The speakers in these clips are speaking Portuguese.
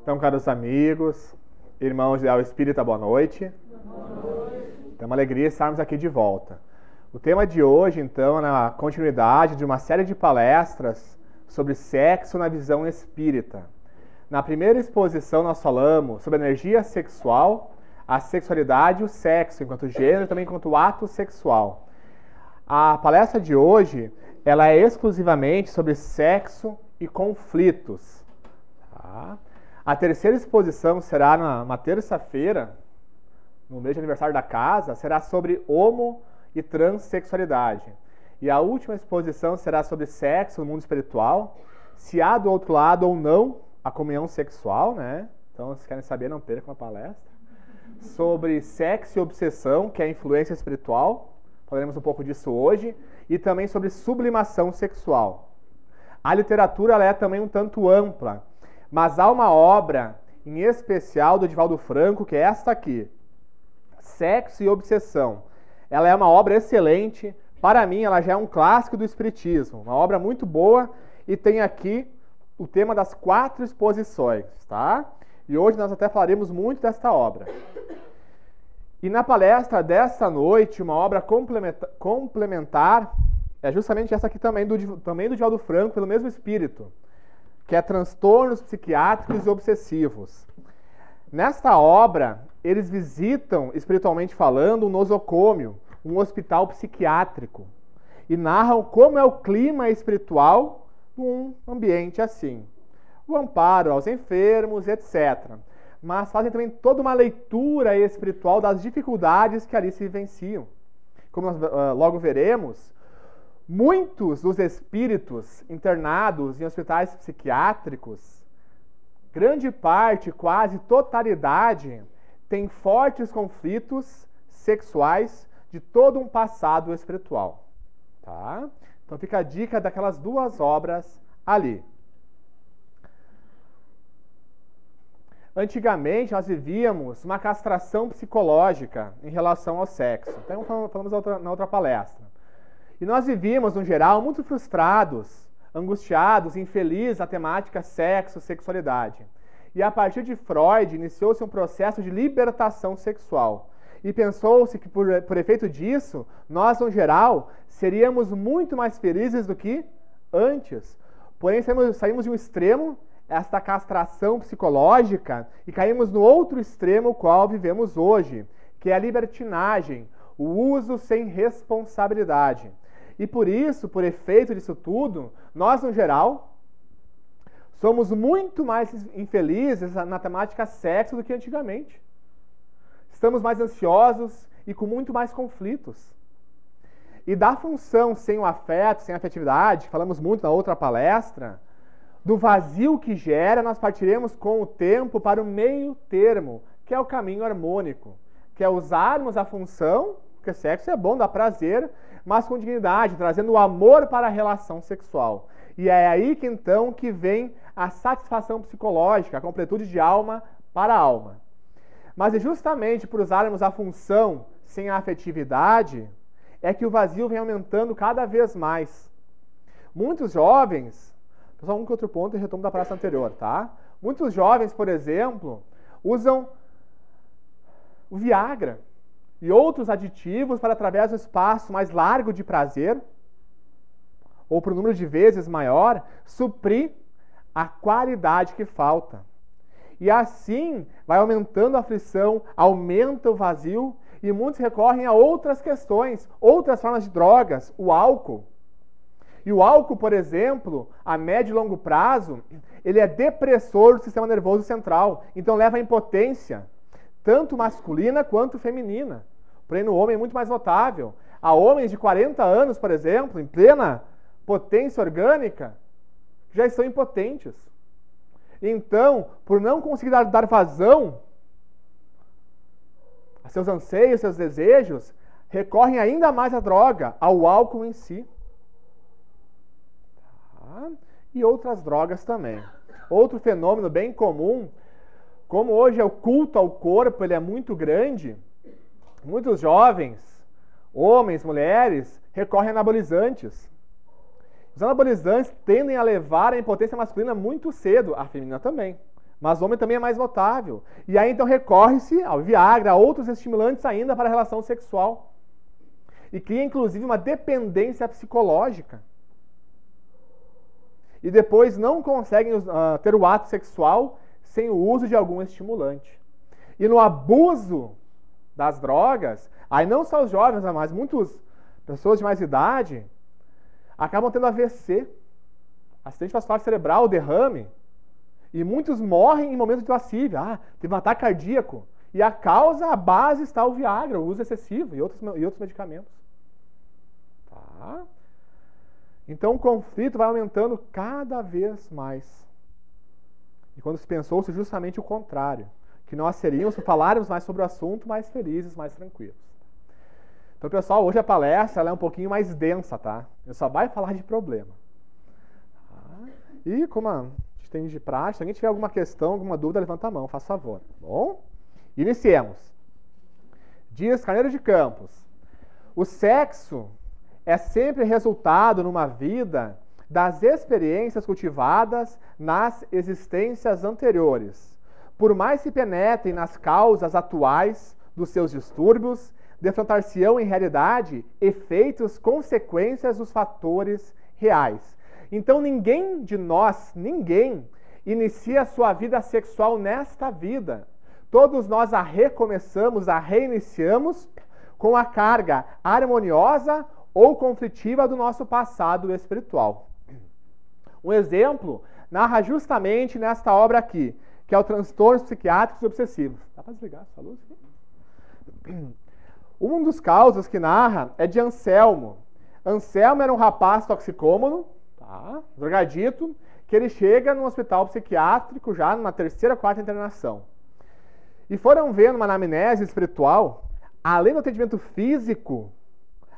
Então, caros amigos, irmãos de Ideal Espírita, boa noite. Boa noite. É uma alegria estarmos aqui de volta. O tema de hoje, então, é na continuidade de uma série de palestras sobre sexo na visão espírita. Na primeira exposição nós falamos sobre a energia sexual, a sexualidade e o sexo, enquanto gênero e também enquanto ato sexual. A palestra de hoje, ela é exclusivamente sobre sexo e conflitos. Tá? A terceira exposição será na terça-feira, no mês de aniversário da casa, será sobre homo e transexualidade. E a última exposição será sobre sexo no mundo espiritual, se há do outro lado ou não a comunhão sexual, né? Então, se querem saber, não percam a palestra. Sobre sexo e obsessão, que é a influência espiritual, falaremos um pouco disso hoje, e também sobre sublimação sexual. A literatura ela é também um tanto ampla, mas há uma obra em especial do Divaldo Franco, que é esta aqui, Sexo e Obsessão. Ela é uma obra excelente, para mim ela já é um clássico do Espiritismo, uma obra muito boa, e tem aqui o tema das 4 exposições, tá? E hoje nós até falaremos muito desta obra. E na palestra desta noite, uma obra complementar é justamente essa aqui também do Divaldo Franco, pelo mesmo espírito, que é Transtornos Psiquiátricos e Obsessivos. Nesta obra, eles visitam, espiritualmente falando, um nosocômio, um hospital psiquiátrico, e narram como é o clima espiritual de um ambiente assim. O amparo aos enfermos, etc. Mas fazem também toda uma leitura espiritual das dificuldades que ali se vivenciam. Como nós logo veremos, muitos dos espíritos internados em hospitais psiquiátricos, grande parte, quase totalidade, tem fortes conflitos sexuais de todo um passado espiritual. Tá? Então fica a dica daquelas 2 obras ali. Antigamente, nós vivíamos uma castração psicológica em relação ao sexo. Então, falamos na outra palestra. E nós vivíamos, no geral, muito frustrados, angustiados, infelizes na temática sexo, sexualidade. E a partir de Freud, iniciou-se um processo de libertação sexual. E pensou-se que, por efeito disso, nós, no geral, seríamos muito mais felizes do que antes. Porém, saímos de um extremo, esta castração psicológica, e caímos no outro extremo, o qual vivemos hoje, que é a libertinagem, o uso sem responsabilidade. E por isso, por efeito disso tudo, nós, no geral, somos muito mais infelizes na temática sexo do que antigamente. Estamos mais ansiosos e com muito mais conflitos. E da função sem o afeto, sem a afetividade, falamos muito na outra palestra, do vazio que gera, nós partiremos com o tempo para o meio termo, que é o caminho harmônico, que é usarmos a função, porque sexo é bom, dá prazer, mas com dignidade, trazendo o amor para a relação sexual. E é aí que então que vem a satisfação psicológica, a completude de alma para a alma. Mas é justamente por usarmos a função sem a afetividade, é que o vazio vem aumentando cada vez mais. Muitos jovens, só um que outro ponto e retomo da palestra anterior, tá? Muitos jovens, por exemplo, usam o Viagra e outros aditivos para, através do espaço mais largo de prazer, ou por um número de vezes maior, suprir a qualidade que falta. E assim vai aumentando a aflição, aumenta o vazio, e muitos recorrem a outras questões, outras formas de drogas, o álcool. E o álcool, por exemplo, a médio e longo prazo, ele é depressor do sistema nervoso central, então leva à impotência, tanto masculina quanto feminina. Porém, no homem é muito mais notável. Há homens de 40 anos, por exemplo, em plena potência orgânica, já estão impotentes. Então, por não conseguir dar vazão a seus anseios, seus desejos, recorrem ainda mais à droga, ao álcool em si. Tá? E outras drogas também. Outro fenômeno bem comum, como hoje é o culto ao corpo, ele é muito grande, muitos jovens, homens, mulheres, recorrem a anabolizantes. Os anabolizantes tendem a levar a impotência masculina muito cedo, a feminina também, Mas o homem também é mais notável. E aí então recorre-se ao Viagra, a outros estimulantes ainda para a relação sexual. E cria inclusive uma dependência psicológica. E depois não conseguem ter o ato sexual sem o uso de algum estimulante. E no abuso das drogas, aí não só os jovens, mas muitas pessoas de mais idade acabam tendo AVC, acidente vascular cerebral, derrame, e muitos morrem em momentos de lascívia. Teve um ataque cardíaco. E a causa, a base está o Viagra, o uso excessivo e outros medicamentos. Tá? Então o conflito vai aumentando cada vez mais. E quando se pensou-se justamente o contrário, que nós seríamos, se falarmos mais sobre o assunto, mais felizes, mais tranquilos. Então, pessoal, hoje a palestra ela é um pouquinho mais densa, tá? Eu só vai falar de problema. Tá? E como a gente tem de prática, se alguém tiver alguma questão, alguma dúvida, levanta a mão, faz favor. Tá bom? Iniciemos. Dias Carneiro de Campos. O sexo é sempre resultado numa vida das experiências cultivadas nas existências anteriores. Por mais se penetrem nas causas atuais dos seus distúrbios, defrontar-se-ão em realidade efeitos, consequências dos fatores reais. Então ninguém de nós, inicia a sua vida sexual nesta vida. Todos nós a recomeçamos, a reiniciamos com a carga harmoniosa ou conflitiva do nosso passado espiritual. Um exemplo narra justamente nesta obra aqui, que é o Transtornos Psiquiátricos Obsessivos. Dá para desligar essa luz aqui? Um dos casos que narra é de Anselmo. Anselmo era um rapaz toxicômano, tá? Drogadito, que ele chega num hospital psiquiátrico já numa terceira ou quarta internação. E foram ver numa anamnese espiritual, além do atendimento físico,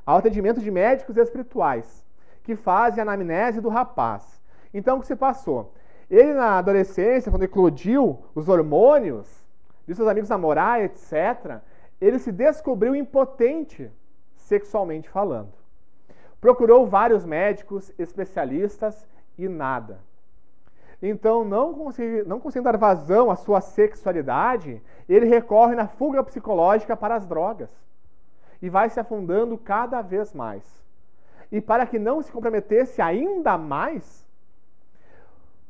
ao atendimento de médicos espirituais, que fazem a anamnese do rapaz. Então, o que se passou? Ele, na adolescência, quando eclodiu os hormônios, de seus amigos namorar, etc., ele se descobriu impotente, sexualmente falando. Procurou vários médicos, especialistas e nada. Então, não conseguindo dar vazão à sua sexualidade, ele recorre na fuga psicológica para as drogas. E vai se afundando cada vez mais. E para que não se comprometesse ainda mais,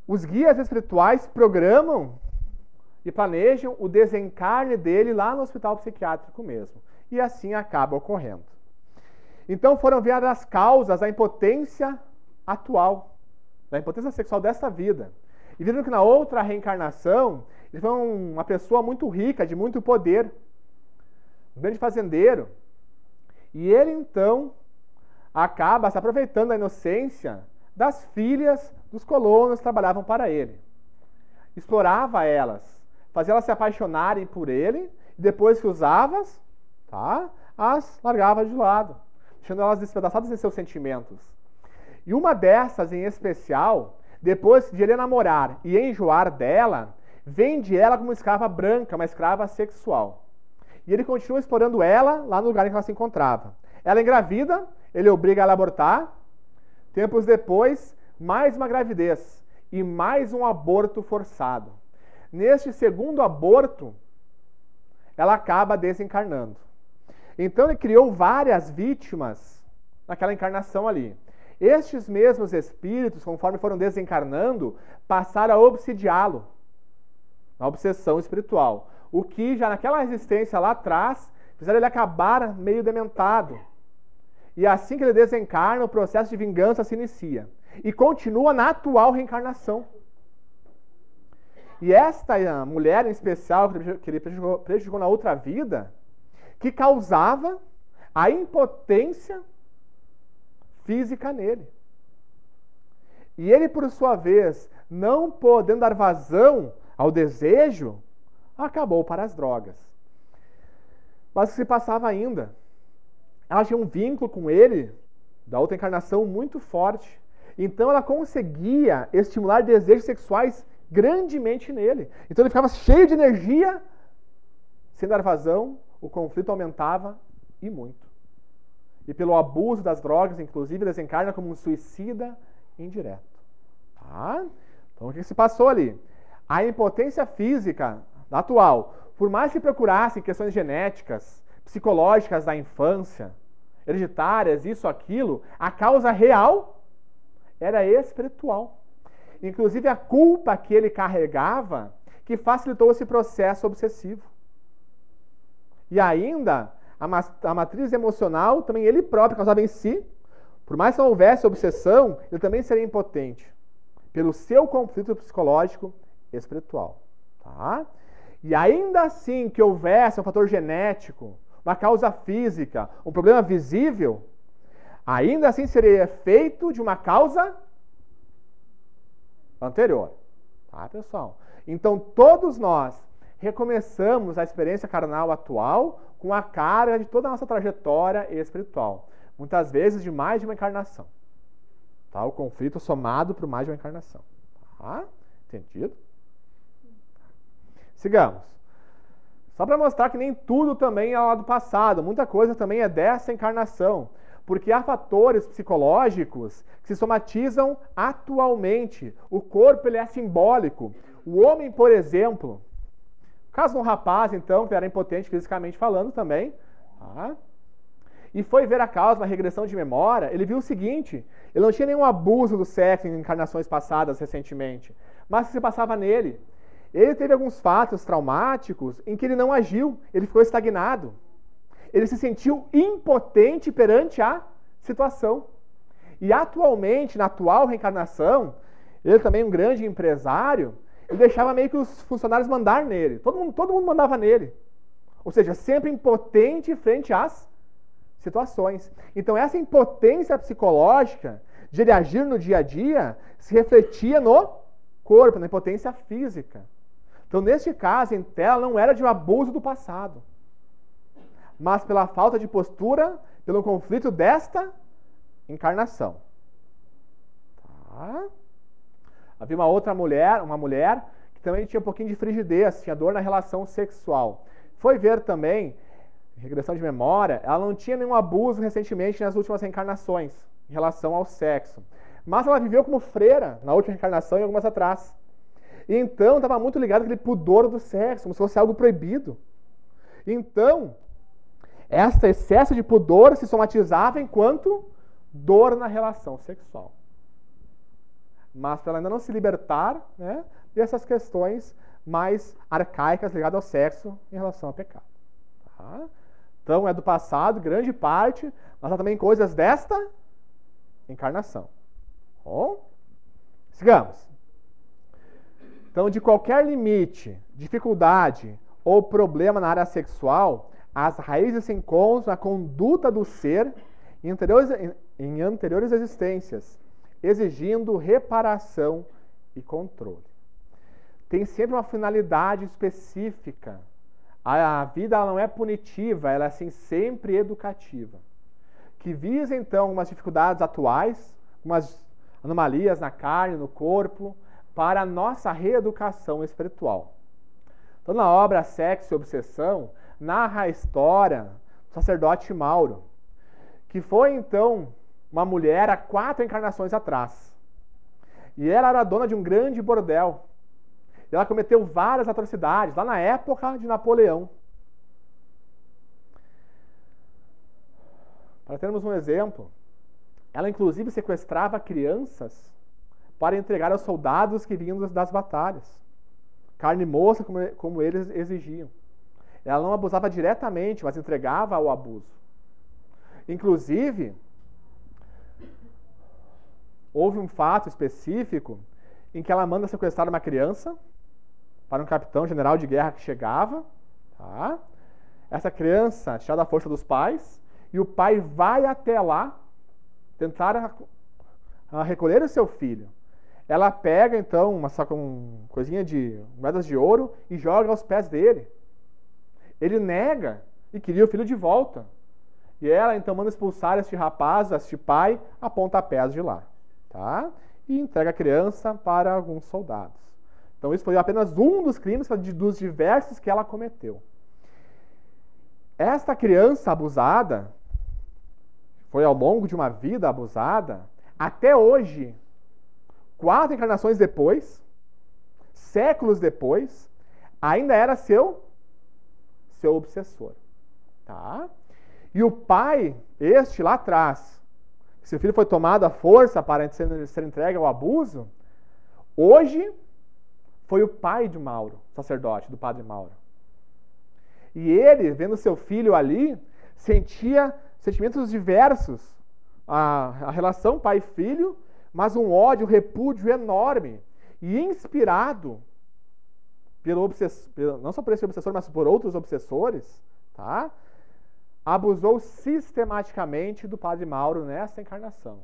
os guias espirituais programam e planejam o desencarne dele lá no hospital psiquiátrico mesmo. E assim acaba ocorrendo. Então foram ver as causas da impotência atual, da impotência sexual desta vida. E viram que na outra reencarnação, ele foi uma pessoa muito rica, de muito poder, um grande fazendeiro. E ele então acaba se aproveitando da inocência das filhas dos colonos que trabalhavam para ele. Explorava elas, fazia elas se apaixonarem por ele, e depois que usava-as, tá, as largava de lado, deixando elas despedaçadas em seus sentimentos. E uma dessas em especial, depois de ele namorar e enjoar dela, vende ela como uma escrava branca, uma escrava sexual. E ele continua explorando ela lá no lugar em que ela se encontrava. Ela engravida, ele obriga ela a abortar. Tempos depois, mais uma gravidez e mais um aborto forçado. Neste segundo aborto, ela acaba desencarnando. Então ele criou várias vítimas naquela encarnação ali. Estes mesmos espíritos, conforme foram desencarnando, passaram a obsidiá-lo, na obsessão espiritual. O que já naquela existência lá atrás, fizeram ele acabar meio dementado. E assim que ele desencarna, o processo de vingança se inicia. E continua na atual reencarnação. E esta mulher em especial, que ele prejudicou na outra vida, que causava a impotência física nele. E ele, por sua vez, não podendo dar vazão ao desejo, acabou para as drogas. Mas o que se passava ainda? Ela tinha um vínculo com ele, da outra encarnação, muito forte. Então ela conseguia estimular desejos sexuais grandemente nele. Então ele ficava cheio de energia, sem dar vazão, o conflito aumentava e muito. E pelo abuso das drogas, inclusive, desencarna como um suicida indireto. Tá? Então o que se passou ali? a impotência física atual, por mais que procurassem questões genéticas, psicológicas da infância, hereditárias, isso, aquilo, a causa real era espiritual. Inclusive a culpa que ele carregava que facilitou esse processo obsessivo. E ainda, a matriz emocional também ele próprio causava em si, por mais que não houvesse obsessão, ele também seria impotente, pelo seu conflito psicológico e espiritual. Tá? E ainda assim que houvesse um fator genético, uma causa física, um problema visível, ainda assim seria efeito de uma causa anterior. Tá, pessoal? Então, todos nós recomeçamos a experiência carnal atual com a carga de toda a nossa trajetória espiritual. Muitas vezes de mais de uma encarnação. Tá? O conflito somado por mais de uma encarnação. Tá? Entendido? Sigamos. Só para mostrar que nem tudo também é lá do passado. Muita coisa também é dessa encarnação. Porque há fatores psicológicos que se somatizam atualmente. O corpo ele é simbólico. O homem, por exemplo, no caso de um rapaz, então, que era impotente fisicamente falando também, tá? E foi ver a causa, uma regressão de memória, ele viu o seguinte: ele não tinha nenhum abuso do sexo em encarnações passadas recentemente, mas que se passava nele. Ele teve alguns fatos traumáticos em que ele não agiu, ele ficou estagnado. Ele se sentiu impotente perante a situação. E atualmente, na atual reencarnação, ele também um grande empresário, ele deixava meio que os funcionários mandar nele. Todo mundo mandava nele. Ou seja, sempre impotente frente às situações. Então essa impotência psicológica de ele agir no dia a dia se refletia no corpo, na impotência física. Então neste caso, ela não era de um abuso do passado, mas pela falta de postura, pelo conflito desta encarnação. Tá? Havia uma mulher que também tinha um pouquinho de frigidez, tinha dor na relação sexual. Foi ver também, regressão de memória, ela não tinha nenhum abuso recentemente nas últimas reencarnações em relação ao sexo. Mas ela viveu como freira na última reencarnação e algumas atrás. E então estava muito ligado àquele pudor do sexo, como se fosse algo proibido. Então, este excesso de pudor se somatizava enquanto dor na relação sexual. Mas para ela ainda não se libertar, né, dessas questões mais arcaicas ligadas ao sexo em relação ao pecado. Tá? Então é do passado, grande parte, mas há também coisas desta encarnação. Bom, sigamos. Então, de qualquer limite, dificuldade ou problema na área sexual, as raízes se encontram na conduta do ser em anteriores existências, exigindo reparação e controle. Tem sempre uma finalidade específica. A vida ela não é punitiva, ela é assim, sempre educativa. Que visa, então, umas dificuldades atuais, umas anomalias na carne, no corpo, para a nossa reeducação espiritual. Então, na obra Sexo e Obsessão, narra a história do sacerdote Mauro, que foi, então, uma mulher há 4 encarnações atrás. E ela era dona de um grande bordel. E ela cometeu várias atrocidades, lá na época de Napoleão. Para termos um exemplo, ela inclusive sequestrava crianças para entregar aos soldados que vinham das batalhas. Carne moça, como eles exigiam. Ela não abusava diretamente, mas entregava ao abuso. Inclusive, houve um fato específico em que ela manda sequestrar uma criança para um capitão general de guerra que chegava. Tá? Essa criança tirada da força dos pais, e o pai vai até lá tentar recolher o seu filho. Ela pega, então, uma coisinha de moedas de ouro e joga aos pés dele. Ele nega e queria o filho de volta. E ela, então, manda expulsar este rapaz, este pai, a pontapés de lá. Tá? E entrega a criança para alguns soldados. Então, isso foi apenas um dos crimes dos diversos que ela cometeu. Esta criança abusada, foi ao longo de uma vida abusada, até hoje, 4 encarnações depois, séculos depois, ainda era seu obsessor. Tá? E o pai, este lá atrás, seu filho foi tomado à força para ser entregue ao abuso, hoje foi o pai de Mauro, sacerdote, do padre Mauro. E ele, vendo seu filho ali, sentia sentimentos diversos. A relação pai e filho, mas um ódio, um repúdio enorme. E inspirado não só por esse obsessor, mas por outros obsessores, tá? Abusou sistematicamente do padre Mauro nessa encarnação.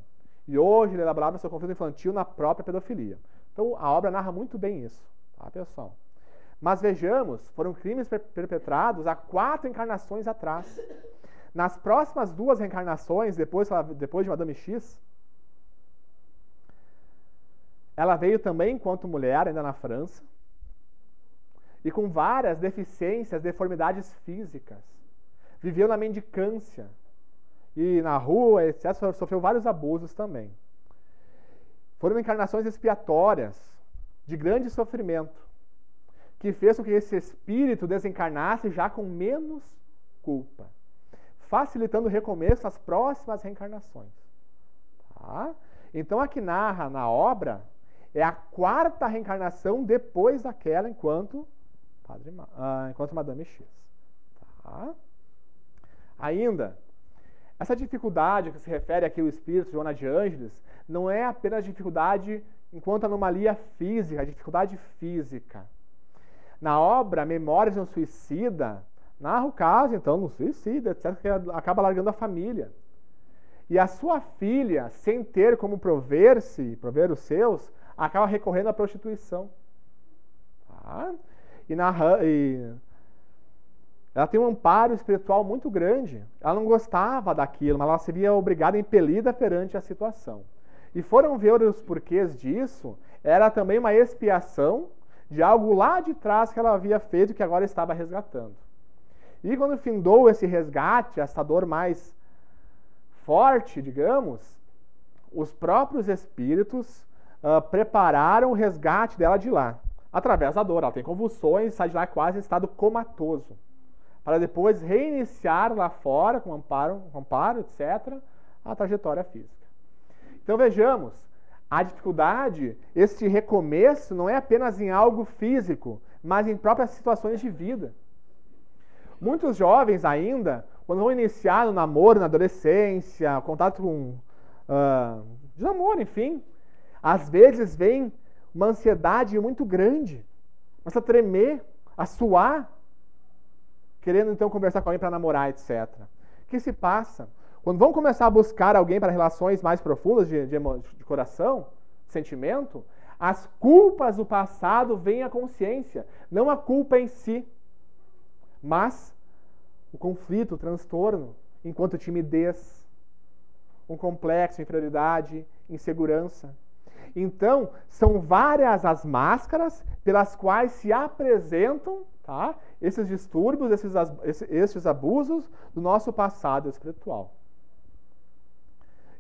E hoje ele elaborava seu conflito infantil na própria pedofilia. Então a obra narra muito bem isso, tá, pessoal? Mas vejamos, foram crimes perpetrados há 4 encarnações atrás. Nas próximas 2 reencarnações, depois de Madame X, ela veio também enquanto mulher, ainda na França, e com várias deficiências, deformidades físicas. Viveu na mendicância, e na rua, etc., sofreu vários abusos também. Foram encarnações expiatórias, de grande sofrimento, que fez com que esse espírito desencarnasse já com menos culpa, facilitando o recomeço nas próximas reencarnações. Tá? Então, a que narra na obra é a 4ª reencarnação depois daquela enquanto Madame X. Tá? Ainda, essa dificuldade que se refere aqui ao espírito de Joana de Ângeles não é apenas dificuldade enquanto anomalia física, dificuldade física. Na obra Memórias de um Suicida, narra o caso, então, do suicida, etc., que acaba largando a família. E a sua filha, sem ter como prover os seus, acaba recorrendo à prostituição. Tá? E ela tem um amparo espiritual muito grande. Ela não gostava daquilo, mas ela se via obrigada, impelida perante a situação. E foram ver os porquês disso, era também uma expiação de algo lá de trás que ela havia feito e que agora estava resgatando. E quando findou esse resgate, essa dor mais forte, digamos, os próprios espíritos prepararam o resgate dela de lá, através da dor. Ela tem convulsões, sai de lá quase em estado comatoso, para depois reiniciar lá fora, com amparo, etc., a trajetória física. Então vejamos, a dificuldade, este recomeço, não é apenas em algo físico, mas em próprias situações de vida. Muitos jovens ainda, quando vão iniciar no namoro, na adolescência, contato de namoro, enfim, às vezes vem uma ansiedade muito grande, começa a tremer, a suar, querendo então conversar com alguém para namorar, etc. O que se passa? Quando vão começar a buscar alguém para relações mais profundas de coração, sentimento, as culpas do passado vêm à consciência. Não a culpa em si, mas o conflito, o transtorno, enquanto timidez, um complexo de inferioridade, insegurança. Então, são várias as máscaras pelas quais se apresentam, tá, esses distúrbios, esses abusos do nosso passado espiritual.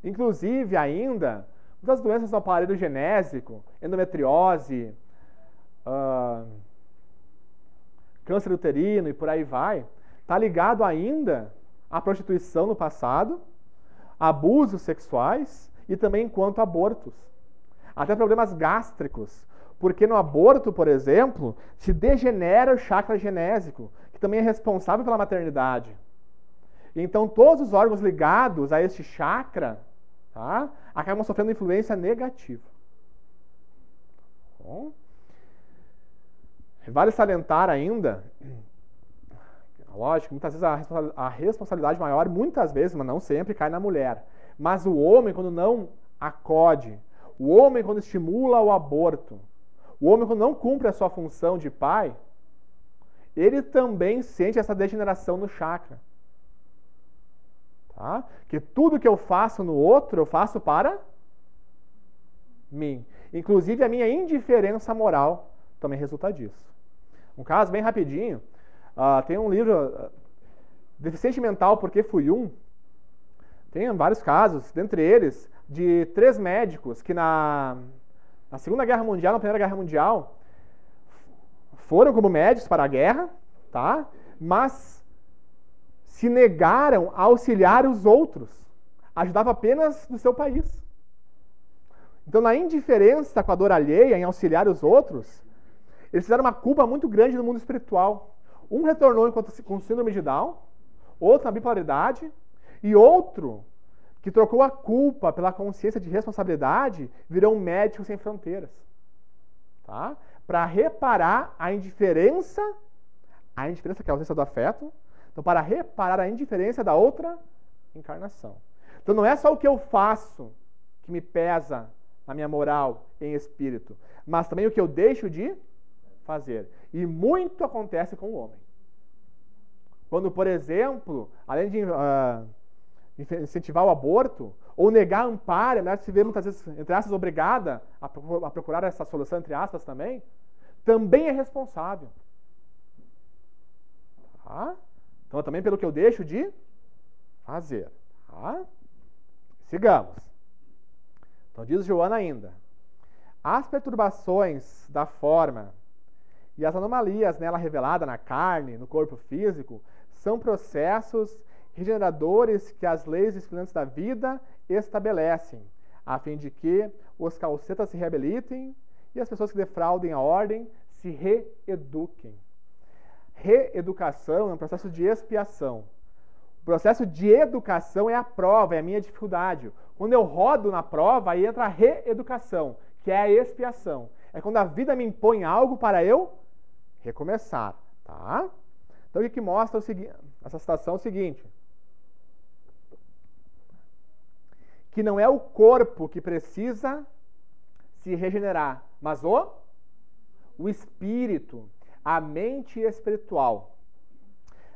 Inclusive, ainda, muitas doenças do aparelho genésico, endometriose, câncer uterino e por aí vai, está ligado ainda à prostituição no passado, abusos sexuais e também enquanto abortos. Até problemas gástricos, porque no aborto, por exemplo, se degenera o chakra genésico, que também é responsável pela maternidade. Então, todos os órgãos ligados a este chakra, tá, acabam sofrendo influência negativa. Bom, vale salientar ainda, lógico, muitas vezes a responsabilidade maior, muitas vezes, mas não sempre, cai na mulher. Mas o homem, quando não acode, o homem, quando estimula o aborto, o homem, quando não cumpre a sua função de pai, ele também sente essa degeneração no chakra. Tá? Que tudo que eu faço no outro, eu faço para mim. Inclusive, a minha indiferença moral também resulta disso. Um caso bem rapidinho, tem um livro, Deficiente Mental, Porque Fui Um. Tem vários casos, dentre eles, de 3 médicos que na Segunda Guerra Mundial, na Primeira Guerra Mundial, foram como médicos para a guerra, tá? Mas se negaram a auxiliar os outros. Ajudavam apenas no seu país. Então, na indiferença com a dor alheia, em auxiliar os outros, eles fizeram uma culpa muito grande no mundo espiritual. Um retornou com síndrome de Down, outro na bipolaridade, e outro que trocou a culpa pela consciência de responsabilidade, virou um médico sem fronteiras. Tá? Para reparar a indiferença que é a ausência do afeto, então para reparar a indiferença da outra encarnação. Então não é só o que eu faço que me pesa na minha moral em espírito, mas também o que eu deixo de fazer. E muito acontece com o homem. Quando, por exemplo, além de incentivar o aborto, ou negar amparo, a mulher se vê muitas vezes, entre aspas, obrigada a procurar essa solução, entre aspas, também é responsável. Tá? Então, também pelo que eu deixo de fazer. Tá? Sigamos. Então, diz Joana ainda: as perturbações da forma e as anomalias nela reveladas na carne, no corpo físico, são processos regeneradores que as leis disciplinantes da vida estabelecem, a fim de que os calcetas se reabilitem e as pessoas que defraudem a ordem se reeduquem. Reeducação é um processo de expiação. O processo de educação é a prova, é a minha dificuldade. Quando eu rodo na prova, aí entra a reeducação, que é a expiação. É quando a vida me impõe algo para eu recomeçar. Tá? Então, o que mostra essa citação é o seguinte: que não é o corpo que precisa se regenerar, mas o espírito, a mente espiritual.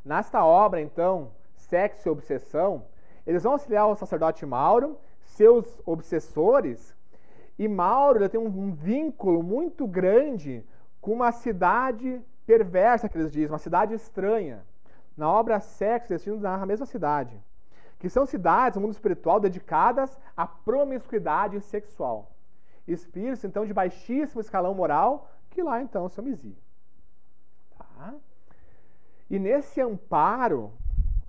Nesta obra, então, Sexo e Obsessão, eles vão auxiliar o sacerdote Mauro, seus obsessores, e Mauro ele tem um vínculo muito grande com uma cidade perversa, que eles dizem, uma cidade estranha. Na obra Sexo e Destino narra a mesma cidade, que são cidades no mundo espiritual dedicadas à promiscuidade sexual. Espíritos, então, de baixíssimo escalão moral, que lá, então, se homiziam. Tá? E nesse amparo,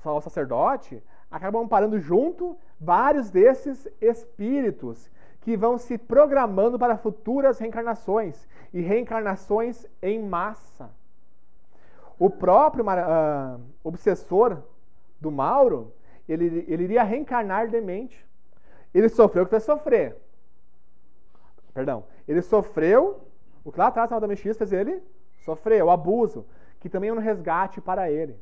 o sacerdote acaba amparando junto vários desses espíritos que vão se programando para futuras reencarnações, e reencarnações em massa. O próprio obsessor do Mauro, ele iria reencarnar demente. Ele sofreu o que fez sofrer. Perdão. Ele sofreu o que lá atrás na Madame X fez ele sofrer, o abuso, que também é um resgate para ele.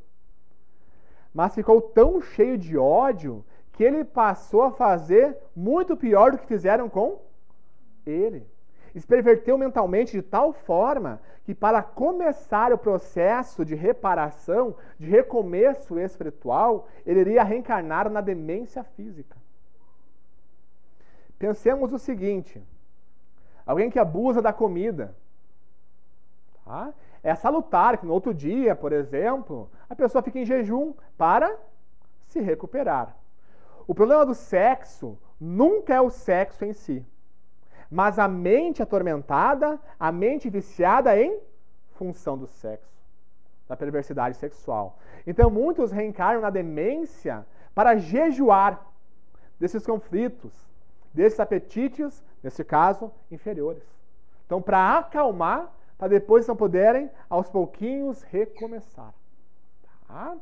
Mas ficou tão cheio de ódio que ele passou a fazer muito pior do que fizeram com ele. Se perverteu mentalmente de tal forma que, para começar o processo de reparação, de recomeço espiritual, ele iria reencarnar na demência física. Pensemos o seguinte: alguém que abusa da comida, tá? É salutar que no outro dia, por exemplo, a pessoa fica em jejum para se recuperar. O problema do sexo nunca é o sexo em si, mas a mente atormentada, a mente viciada em função do sexo, da perversidade sexual. Então, muitos reencarnam na demência para jejuar desses conflitos, desses apetites, nesse caso, inferiores. Então, para acalmar, para depois não poderem, aos pouquinhos, recomeçar. Tá?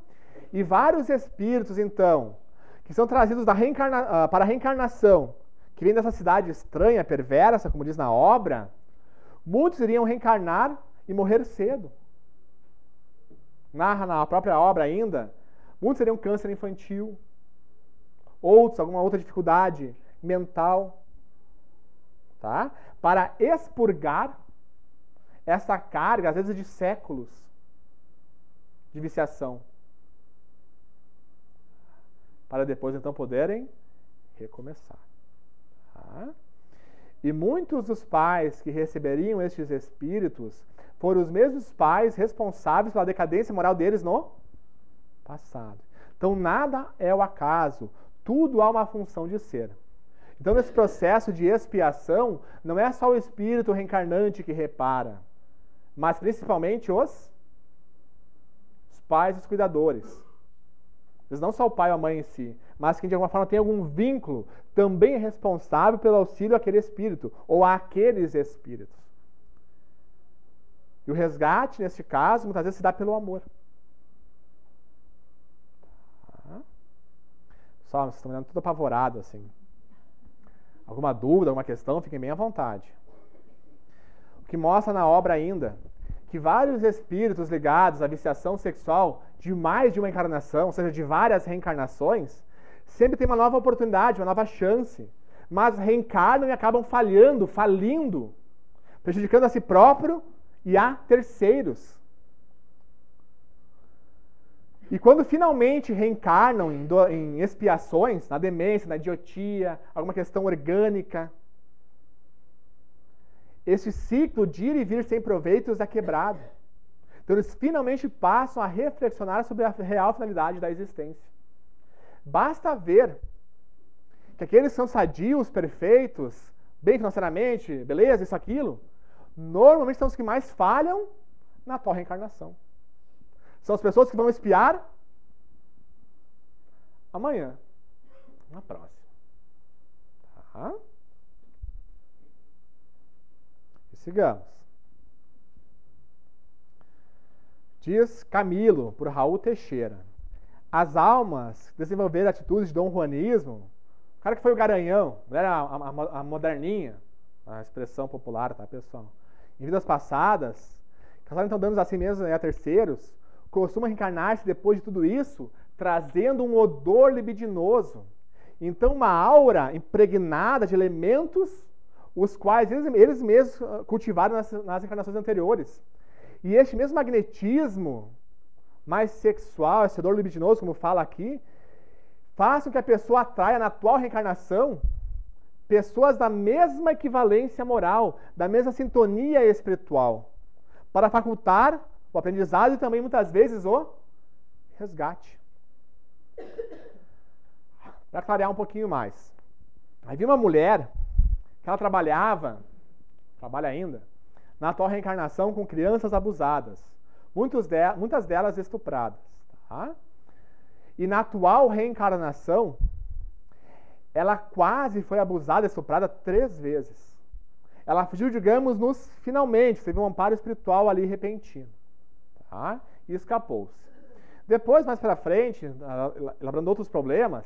E vários espíritos, então, que são trazidos para a reencarnação, que vem dessa cidade estranha, perversa, como diz na obra, muitos iriam reencarnar e morrer cedo. Narra na própria obra ainda, muitos teriam câncer infantil, outros, alguma outra dificuldade mental, tá? Para expurgar essa carga, às vezes de séculos, de viciação, para depois, então, poderem recomeçar. Tá? E muitos dos pais que receberiam estes espíritos foram os mesmos pais responsáveis pela decadência moral deles no passado. Então, nada é o acaso, tudo há uma função de ser. Então, nesse processo de expiação, não é só o espírito reencarnante que repara, mas principalmente os pais e os cuidadores. Eles não só o pai ou a mãe em si, mas quem de alguma forma tem algum vínculo, também é responsável pelo auxílio àquele espírito, ou àqueles espíritos. E o resgate, neste caso, muitas vezes se dá pelo amor. Só, vocês estão me dando tudo apavorado, assim. Alguma dúvida, alguma questão, fiquem bem à vontade. O que mostra na obra ainda que vários espíritos ligados à viciação sexual de mais de uma encarnação, ou seja, de várias reencarnações, sempre tem uma nova oportunidade, uma nova chance, mas reencarnam e acabam falhando, falindo, prejudicando a si próprio e a terceiros. E quando finalmente reencarnam em expiações, na demência, na idiotia, alguma questão orgânica, esse ciclo de ir e vir sem proveitos é quebrado. Então eles finalmente passam a reflexionar sobre a real finalidade da existência. Basta ver que aqueles que são sadios, perfeitos, bem financeiramente, beleza, isso, aquilo, normalmente são os que mais falham na atual reencarnação. São as pessoas que vão expiar amanhã, na próxima. Tá? E sigamos. Diz Camilo, por Raul Teixeira. As almas que desenvolveram atitudes de Dom Juanismo, o cara que foi o garanhão, não era a moderninha, a expressão popular, tá, pessoal? Em vidas passadas, casaram então danos a si mesmos e a terceiros, costuma reencarnar-se depois de tudo isso, trazendo um odor libidinoso. Então, uma aura impregnada de elementos, os quais eles mesmos cultivaram nas encarnações anteriores. E este mesmo magnetismo mais sexual, esse odor libidinoso, como fala aqui, faz com que a pessoa atraia na atual reencarnação pessoas da mesma equivalência moral, da mesma sintonia espiritual, para facultar o aprendizado e também, muitas vezes, o resgate. Para clarear um pouquinho mais. Aí vi uma mulher que ela trabalha ainda, na atual reencarnação com crianças abusadas. Muitas delas estupradas. Tá? E na atual reencarnação, ela quase foi abusada, estuprada 3 vezes. Ela fugiu, digamos, finalmente, teve um amparo espiritual ali repentino. Tá? E escapou-se. Depois, mais para frente, elaborando outros problemas,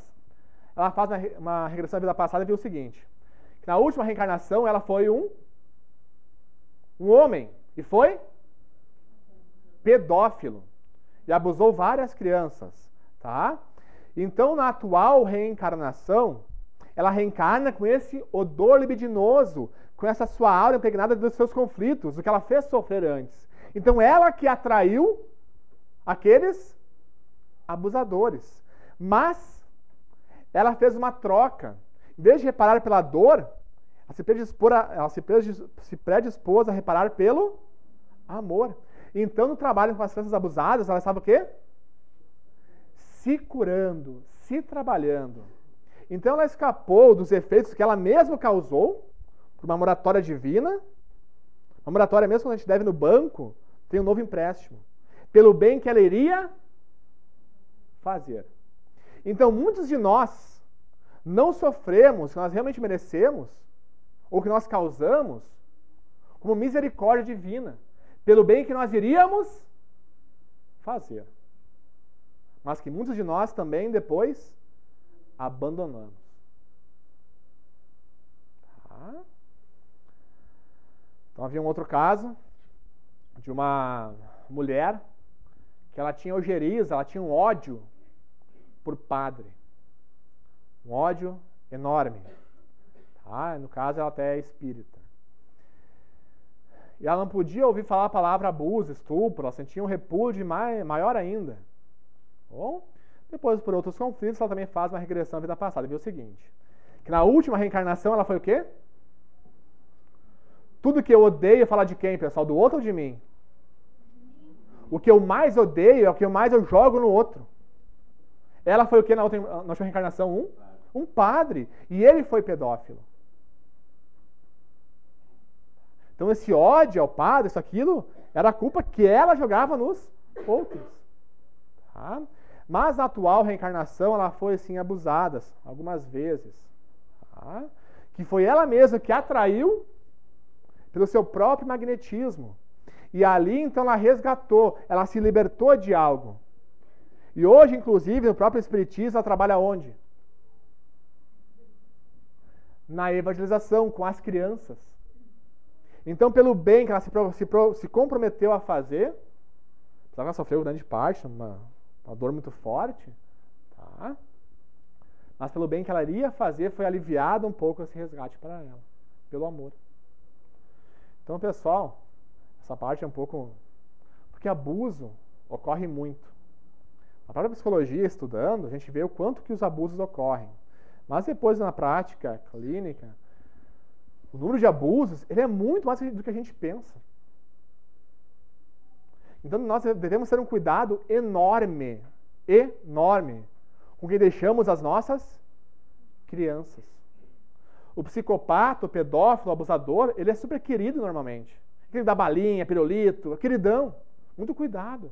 ela faz uma regressão à vida passada e viu o seguinte, que na última reencarnação ela foi um homem, e foi pedófilo, e abusou várias crianças. Tá? Então, na atual reencarnação, ela reencarna com esse odor libidinoso, com essa sua aura impregnada dos seus conflitos, do que ela fez sofrer antes. Então, ela que atraiu aqueles abusadores. Mas, ela fez uma troca. Em vez de reparar pela dor, ela se predispôs a reparar pelo amor. Então, no trabalho com as crianças abusadas, ela estava o quê? Se curando, se trabalhando. Então, ela escapou dos efeitos que ela mesma causou por uma moratória divina. Uma moratória mesmo quando a gente deve no banco, tem um novo empréstimo. Pelo bem que ela iria fazer. Então, muitos de nós não sofremos o que nós realmente merecemos, ou que nós causamos, como misericórdia divina, pelo bem que nós iríamos fazer. Mas que muitos de nós também depois abandonamos. Tá? Então havia um outro caso de uma mulher que ela tinha ojeriza, ela tinha um ódio por padre. Um ódio enorme. Tá? No caso, ela até é espírita. E ela não podia ouvir falar a palavra abuso, estupro, ela sentia um repúdio maior ainda. Bom, depois, por outros conflitos, ela também faz uma regressão à vida passada. Viu o seguinte, que na última reencarnação ela foi o quê? Tudo que eu odeio é falar de quem, pessoal? Do outro ou de mim? O que eu mais odeio é o que mais eu jogo no outro. Ela foi o que na última reencarnação? Um padre. E ele foi pedófilo. Então esse ódio ao padre, isso, aquilo, Era a culpa que ela jogava nos outros. Tá? Mas na atual reencarnação, ela foi assim abusada algumas vezes. Tá? Que foi ela mesma que atraiu pelo seu próprio magnetismo. E ali, então, ela resgatou, ela se libertou de algo. E hoje, inclusive, no próprio Espiritismo, ela trabalha onde? Na evangelização, com as crianças. Então, pelo bem que ela se comprometeu a fazer, ela sofreu grande parte, uma dor muito forte, tá? Mas pelo bem que ela iria fazer, foi aliviado um pouco esse resgate para ela, pelo amor. Então, pessoal, essa parte é um pouco... Porque abuso ocorre muito. Na própria psicologia, estudando, a gente vê o quanto que os abusos ocorrem. Mas depois, na prática clínica, o número de abusos ele é muito mais do que a gente pensa. Então, nós devemos ter um cuidado enorme, enorme, com quem deixamos as nossas crianças. O psicopata, o pedófilo, o abusador, ele é super querido normalmente. Aquele da balinha, pirulito, queridão. Muito cuidado.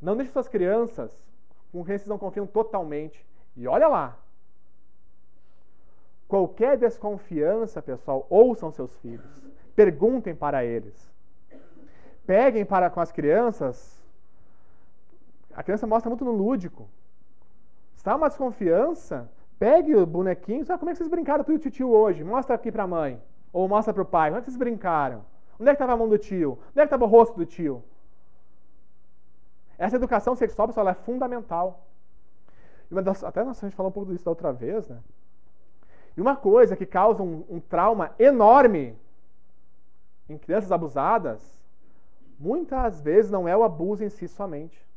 Não deixe suas crianças com quem vocês não confiam totalmente. E olha lá. Qualquer desconfiança, pessoal, ouçam seus filhos. Perguntem para eles. Peguem com as crianças. A criança mostra muito no lúdico. Se há uma desconfiança, pegue o bonequinho. Como é que vocês brincaram tu e o tio hoje? Mostra aqui para a mãe. Ou mostra para o pai. Como é que vocês brincaram? Onde é que estava a mão do tio? Onde é que estava o rosto do tio? Essa educação sexual, pessoal, ela é fundamental. Até a gente falou um pouco disso da outra vez, né? E uma coisa que causa um trauma enorme em crianças abusadas, muitas vezes não é o abuso em si somente,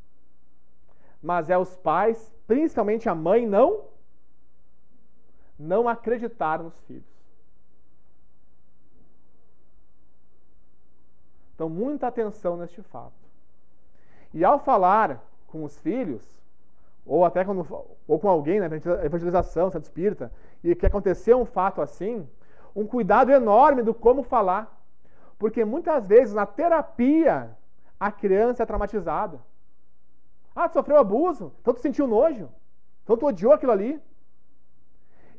mas é os pais, principalmente a mãe, não acreditar nos filhos. Então, muita atenção neste fato. E ao falar com os filhos, ou até ou com alguém, né, na evangelização, centro espírita, e que aconteceu um fato assim, um cuidado enorme do como falar. Porque muitas vezes na terapia a criança é traumatizada. Ah, tu sofreu abuso, então tu sentiu nojo, então tu odiou aquilo ali.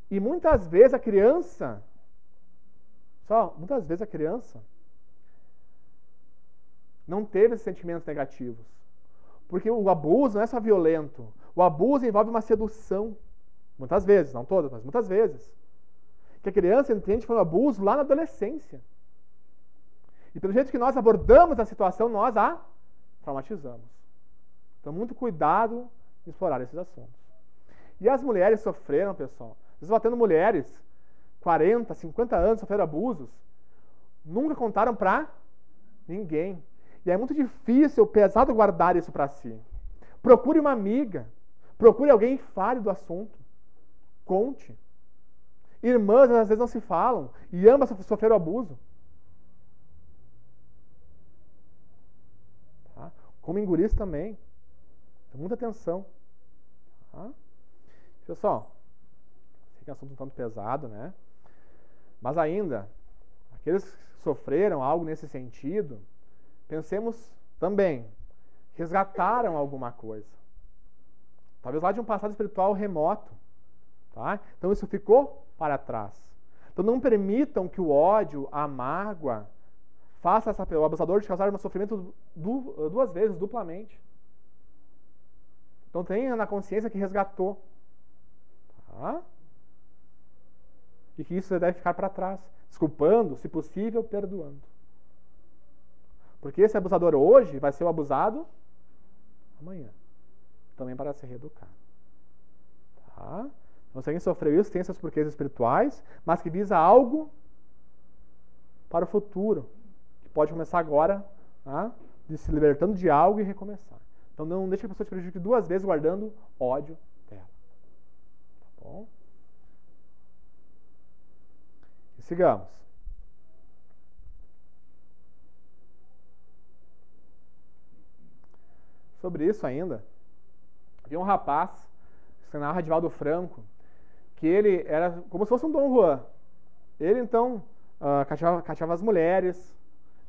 E muitas vezes a criança, não teve esses sentimentos negativos. Porque o abuso não é só violento. O abuso envolve uma sedução. Muitas vezes, não todas, mas muitas vezes. Que a criança entende que foi um abuso lá na adolescência. E pelo jeito que nós abordamos a situação, nós a traumatizamos. Então, muito cuidado em explorar esses assuntos. E as mulheres sofreram, pessoal. Às vezes, batendo mulheres, 40, 50 anos, sofreram abusos. Nunca contaram pra ninguém. E é muito difícil, pesado guardar isso para si. Procure uma amiga. Procure alguém e fale do assunto. Conte. Irmãs, às vezes, não se falam. E ambas sofreram abuso. Tá? Como em guris também. Então, muita atenção. Tá? Pessoal, sei que é um assunto um tanto pesado, né? Mas ainda, aqueles que sofreram algo nesse sentido, pensemos também, resgataram alguma coisa. Talvez lá de um passado espiritual remoto. Tá? Então isso ficou para trás. Então não permitam que o ódio, a mágoa, faça o abusador de causar um sofrimento duas vezes, duplamente. Então tenha na consciência que resgatou. Tá? E que isso deve ficar para trás. Desculpando, se possível, perdoando. Porque esse abusador hoje vai ser o abusado amanhã. Também para se reeducar. Tá? Então, se alguém sofreu isso, tem seus porquês espirituais, mas que visa algo para o futuro. Que pode começar agora, tá? De se libertando de algo e recomeçar. Então não deixe que a pessoa te prejudique duas vezes guardando ódio dela. Tá bom? E sigamos. Sobre isso ainda, havia um rapaz, que se narra Divaldo Franco, que ele era como se fosse um Dom Juan. Ele, então, cativava as mulheres,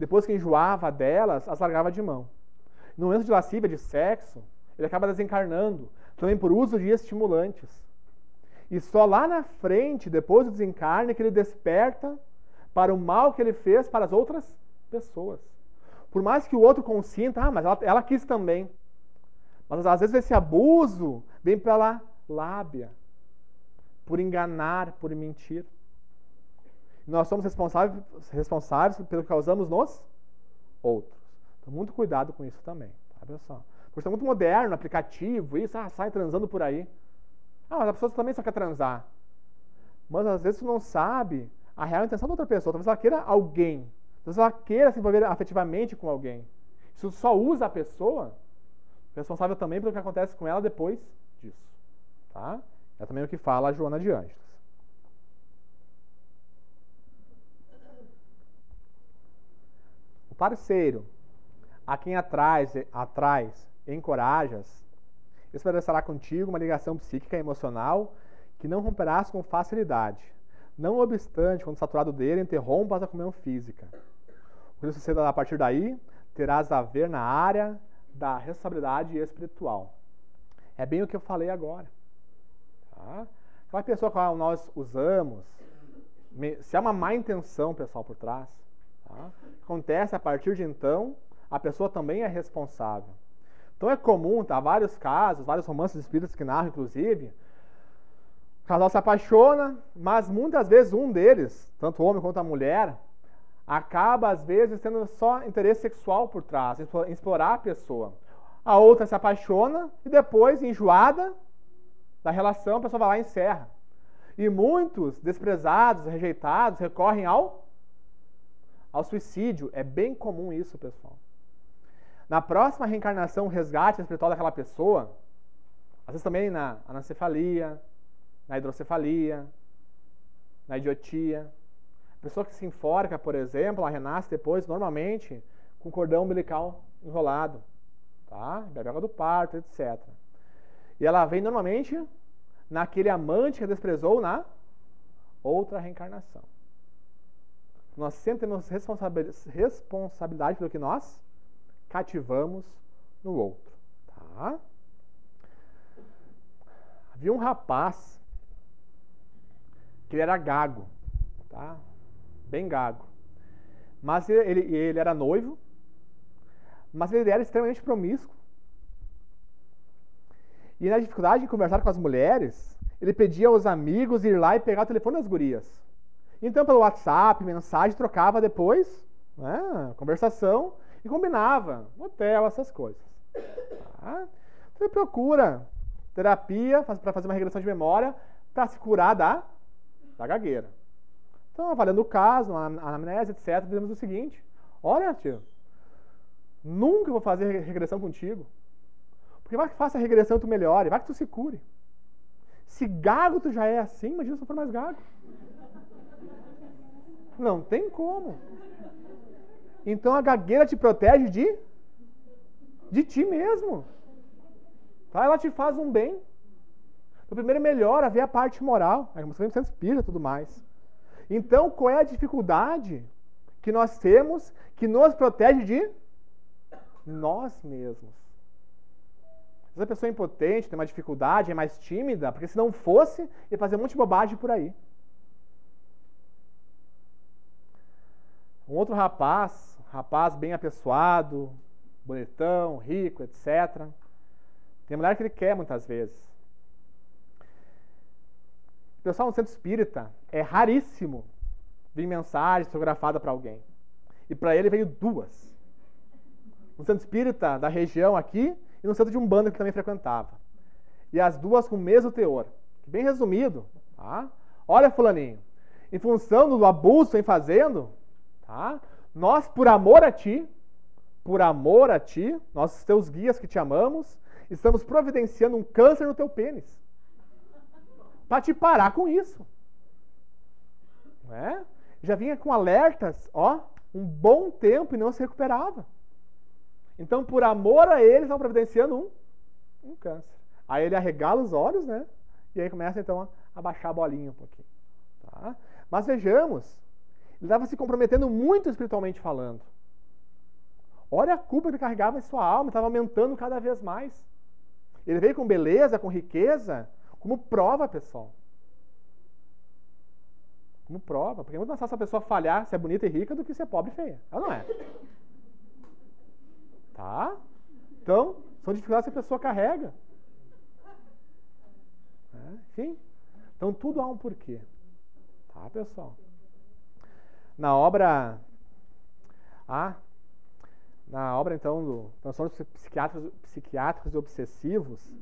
depois que enjoava delas, as largava de mão. No momento de lascívia, de sexo, ele acaba desencarnando, também por uso de estimulantes. E só lá na frente, depois do desencarne, que ele desperta para o mal que ele fez para as outras pessoas. Por mais que o outro consinta, mas ela quis também. Mas às vezes esse abuso vem pela lábia, por enganar, por mentir. Nós somos responsáveis pelo que causamos nos outros. Então, muito cuidado com isso também, tá, pessoal? Porque está muito moderno, aplicativo, isso, sai transando por aí. Mas a pessoa também só quer transar. Mas às vezes tu não sabe a real intenção da outra pessoa. Talvez ela queira alguém. Talvez ela queira se envolver afetivamente com alguém. Se tu só usa a pessoa, responsável também pelo que acontece com ela depois disso. Tá? É também o que fala a Joana de Ângeles. O parceiro a quem atrais, encorajas, estabelecerá contigo uma ligação psíquica e emocional que não romperás com facilidade. Não obstante, quando saturado dele, interrompas a comunhão física. O que suceda a partir daí, terás a ver na área da responsabilidade espiritual. É bem o que eu falei agora. Tá? Aquela pessoa com a qual nós usamos, se há uma má intenção, pessoal, por trás, tá? Acontece a partir de então, a pessoa também é responsável. Então é comum, tá? Vários casos, vários romances espíritas que narram, inclusive, o casal se apaixona, mas muitas vezes um deles, tanto o homem quanto a mulher, acaba, às vezes, tendo só interesse sexual por trás, em explorar a pessoa. A outra se apaixona e depois, enjoada da relação, a pessoa vai lá e encerra. E muitos, desprezados, rejeitados, recorrem ao suicídio. É bem comum isso, pessoal. Na próxima reencarnação, o resgate espiritual daquela pessoa, às vezes também na anencefalia, na hidrocefalia, na idiotia. A pessoa que se enforca, por exemplo, ela renasce depois, normalmente, com cordão umbilical enrolado, tá? Bebe água do parto, etc. E ela vem normalmente naquele amante que a desprezou na outra reencarnação. Nós sempre temos responsabilidade pelo que nós cativamos no outro. Tá? Havia um rapaz que ele era gago, tá? Bem gago. Mas ele era noivo, mas ele era extremamente promíscuo. E na dificuldade de conversar com as mulheres, ele pedia aos amigos ir lá e pegar o telefone das gurias. Então, pelo WhatsApp, mensagem, trocava depois, né, conversação, e combinava, hotel, essas coisas. Tá? Então, ele procura terapia para fazer uma regressão de memória para se curar da gagueira. Então, avaliando o caso, a anamnese, etc., dizemos o seguinte: olha, tio, nunca vou fazer regressão contigo. Porque vai que faça a regressão e tu melhore, vai que tu se cure. Se gago tu já é assim, imagina se não for mais gago. Não tem como. Então a gagueira te protege de ti mesmo. Tá? Ela te faz um bem. Então primeiro melhora, ver a parte moral. Aí você sempre espírita e tudo mais. Então qual é a dificuldade que nós temos que nos protege de nós mesmos? Se a pessoa é impotente, tem uma dificuldade, é mais tímida, porque se não fosse, ia fazer um monte de bobagem por aí. Um outro rapaz bem apessoado, bonitão, rico, etc. Tem mulher que ele quer muitas vezes. O pessoal no centro espírita é raríssimo vir mensagem fotografada para alguém. E para ele veio duas. No centro espírita da região aqui e no centro de Umbanda que também frequentava. E as duas com o mesmo teor. Bem resumido. Tá? Olha, fulaninho, em função do abuso que vem fazendo, tá? Nós, por amor a ti, nós, teus guias que te amamos, estamos providenciando um câncer no teu pênis. Para te parar com isso. Não é? Já vinha com alertas, um bom tempo e não se recuperava. Então, por amor a eles, estão providenciando um câncer. Aí ele arregala os olhos, né? E aí começa, então, a baixar a bolinha um pouquinho. Tá? Mas vejamos, ele estava se comprometendo muito espiritualmente falando. Olha a culpa que ele carregava em sua alma, estava aumentando cada vez mais. Ele veio com beleza, com riqueza, como prova, pessoal. Como prova. Porque é muito mais fácil a pessoa falhar, ser bonita e rica, do que ser pobre e feia. Ela não é. Tá? Então, são dificuldades que a pessoa carrega. Enfim. Então, tudo há um porquê. Tá, pessoal? Na obra, então, do transtornos psiquiátricos e obsessivos,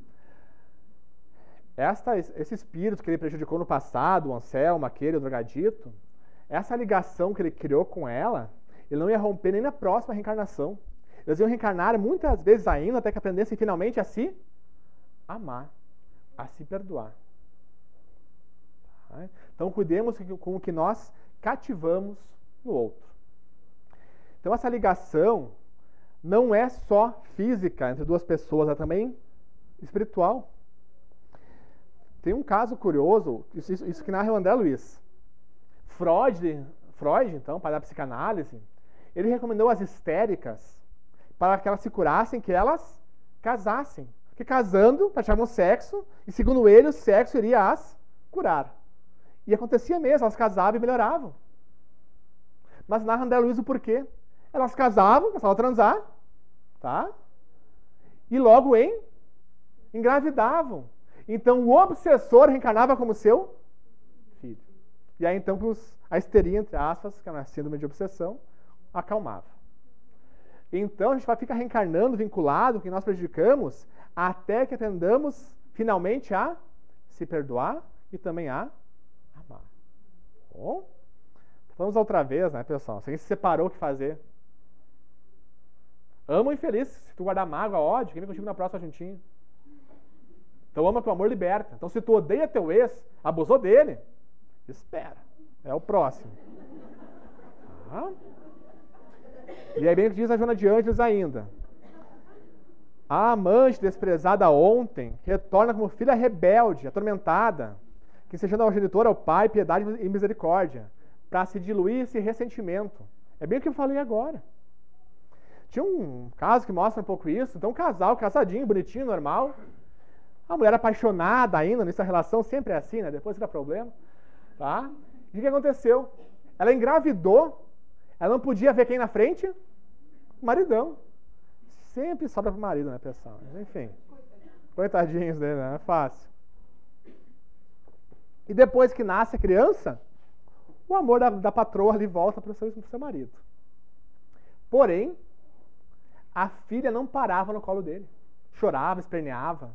esse espírito que ele prejudicou no passado, o Anselmo, aquele, o drogadito, essa ligação que ele criou com ela, ele não ia romper nem na próxima reencarnação. Eles iam reencarnar muitas vezes ainda, até que aprendessem finalmente a se amar, a se perdoar. Tá? Então, cuidemos com o que nós cativamos no outro. Então, essa ligação não é só física entre duas pessoas, é também espiritual. Tem um caso curioso, isso que narra o André Luiz. Freud, então, pai da psicanálise, ele recomendou as histéricas para que elas se curassem, que elas casassem. Porque casando, praticavam sexo, e segundo ele, o sexo iria as curar. E acontecia mesmo, elas casavam e melhoravam. Mas narra André Luiz o porquê. Elas casavam, passavam a transar, tá? E logo engravidavam. Então o obsessor reencarnava como seu filho. E aí então a histeria, entre aspas, que é uma síndrome de obsessão, acalmava. Então a gente vai ficar reencarnando, vinculado, que nós prejudicamos, até que aprendamos finalmente a se perdoar e também a amar. Bom, vamos outra vez, né, pessoal? Se a gente se separou, o que fazer? Ama o infeliz. Se tu guardar mágoa, ódio, quem vem contigo na próxima juntinho? Então ama que o amor liberta. Então se tu odeia teu ex, abusou dele, espera. É o próximo. Tá? E aí bem o que diz a Joana de Ângeles ainda. A amante desprezada ontem retorna como filha rebelde, atormentada, que sejando ao genitor, ao pai, piedade e misericórdia, para se diluir esse ressentimento. É bem o que eu falei agora. Tinha um caso que mostra um pouco isso. Então um casal, casadinho, bonitinho, normal. A mulher apaixonada ainda, nessa relação sempre é assim, né? Depois dá problema. Tá? E o que aconteceu? Ela engravidou, ela não podia ver quem na frente? O maridão. Sempre sobra pro marido, né, pessoal? Mas, enfim. Coitadinhos dele, né? É fácil. E depois que nasce a criança, o amor da patroa ali volta pro seu marido. Porém, a filha não parava no colo dele. Chorava, esperneava.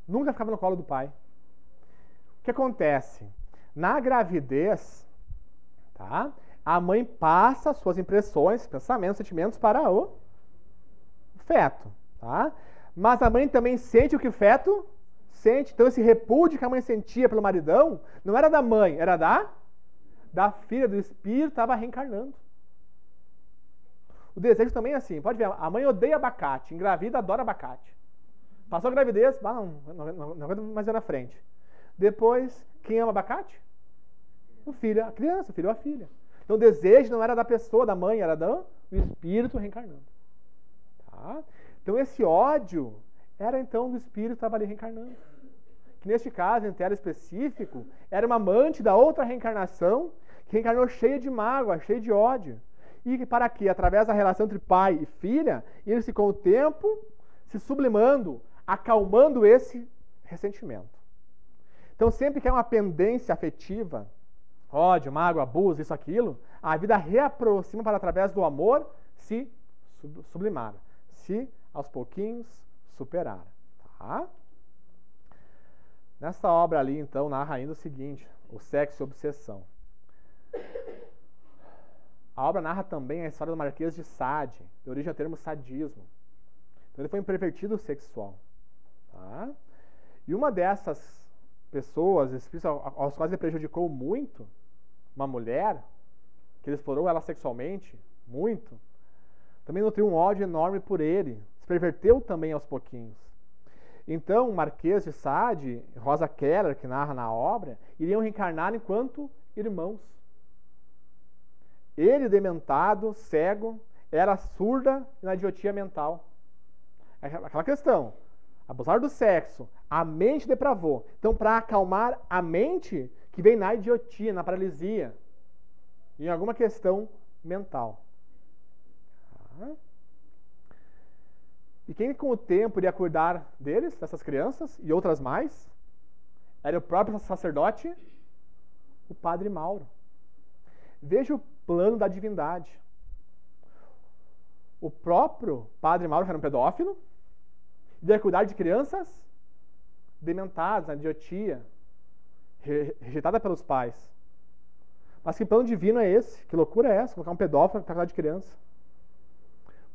Nunca ficava no colo do pai. O que acontece? Na gravidez, tá? A mãe passa suas impressões, pensamentos, sentimentos para o feto. Tá? Mas a mãe também sente o que o feto sente. Então esse repúdio que a mãe sentia pelo maridão não era da mãe, era da filha, do espírito, estava reencarnando. O desejo também é assim. Pode ver, a mãe odeia abacate, engravida, adora abacate. Passou a gravidez, não aguenta mais ver na frente. Depois, quem ama abacate? O filho, a criança, o filho ou a filha. Então o desejo não era da pessoa, da mãe, era do espírito reencarnando. Tá? Então esse ódio era então do espírito que estava ali reencarnando. Que neste caso, em tela específico, era uma amante da outra reencarnação, que reencarnou cheia de mágoa, cheia de ódio. E para que, através da relação entre pai e filha, ele-se com o tempo se sublimando, acalmando esse ressentimento. Então, sempre que há uma pendência afetiva, ódio, mágoa, abuso, isso, aquilo, a vida reaproxima para, através do amor, se sublimar, se, aos pouquinhos, superar. Tá? Nessa obra ali, então, narra ainda o seguinte, o sexo e a obsessão. A obra narra também a história do Marquês de Sade, de origem ao termo sadismo. Então, ele foi um pervertido sexual. Tá? E uma dessas pessoas, aos quais ele prejudicou muito, uma mulher, que ele explorou ela sexualmente, muito, também nutriu um ódio enorme por ele, se perverteu também aos pouquinhos. Então, Marquês de Sade e Rosa Keller, que narra na obra, iriam reencarnar enquanto irmãos. Ele, dementado, cego, era surda e na idiotia mental. Aquela questão, abusar do sexo, a mente depravou. Então, para acalmar a mente, que vem na idiotia, na paralisia, em alguma questão mental. E quem com o tempo iria cuidar deles, dessas crianças e outras mais? Era o próprio sacerdote, o Padre Mauro. Veja o plano da divindade. O próprio Padre Mauro, que era um pedófilo, iria cuidar de crianças dementadas, na idiotia, rejeitada pelos pais. Mas que plano divino é esse? Que loucura é essa? Colocar um pedófilo para cuidar de criança.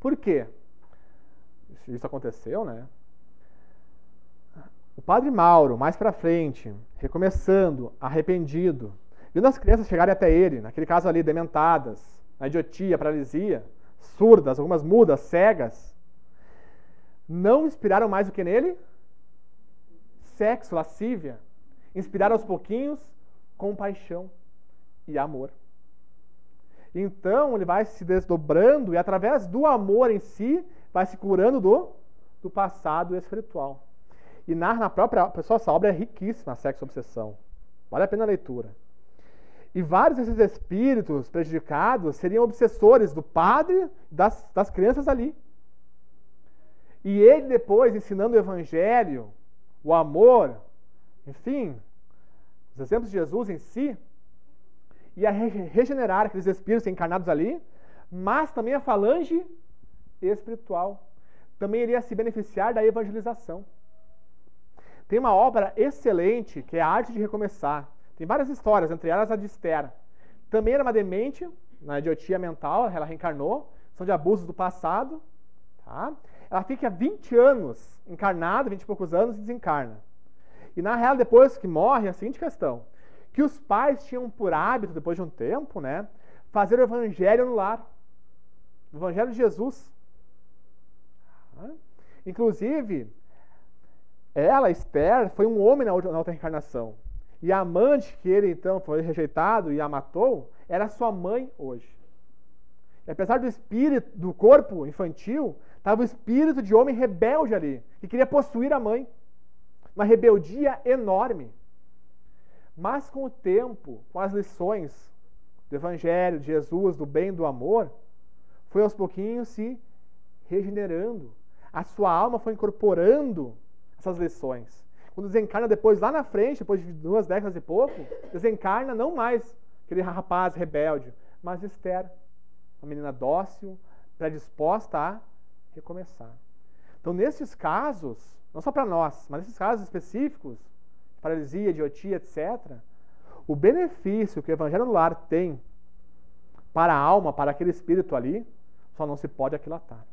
Por quê? Isso aconteceu, né? O Padre Mauro, mais pra frente, recomeçando, arrependido, vendo as crianças chegarem até ele, naquele caso ali, dementadas, na idiotia, paralisia, surdas, algumas mudas, cegas, não inspiraram mais o que nele? Sexo, lascívia. Inspiraram aos pouquinhos compaixão e amor. Então ele vai se desdobrando e através do amor em si vai se curando do passado espiritual. E na própria pessoa, essa obra é riquíssima, Sexo e Obsessão. Vale a pena a leitura. E vários desses espíritos prejudicados seriam obsessores do padre, das crianças ali. E ele depois, ensinando o evangelho, o amor, enfim, os exemplos de Jesus em si, ia regenerar aqueles espíritos encarnados ali, mas também a falange espiritual. Também iria se beneficiar da evangelização. Tem uma obra excelente, que é a Arte de Recomeçar. Tem várias histórias, entre elas a de Esther. Também era uma demente, na idiotia mental, ela reencarnou, são de abusos do passado. Tá? Ela fica 20 anos encarnada, 20 e poucos anos, e desencarna. E na real, depois que morre, é a seguinte questão, que os pais tinham por hábito, depois de um tempo, né, fazer o evangelho no lar. O evangelho de Jesus. Tá? Inclusive, ela, Esther, foi um homem na outra reencarnação. E a amante que ele, então, foi rejeitado e a matou, era sua mãe hoje. E apesar do espírito, do corpo infantil, estava o espírito de homem rebelde ali, que queria possuir a mãe. Uma rebeldia enorme. Mas com o tempo, com as lições do Evangelho, de Jesus, do bem, do amor, foi aos pouquinhos se regenerando. A sua alma foi incorporando essas lições. Quando desencarna depois, lá na frente, depois de 2 décadas e pouco, desencarna não mais aquele rapaz rebelde, mas Esther, uma menina dócil, predisposta a recomeçar. Então, nesses casos, não só para nós, mas nesses casos específicos, paralisia, idiotia, etc., o benefício que o Evangelho no Lar tem para a alma, para aquele espírito ali, só não se pode aquilatar.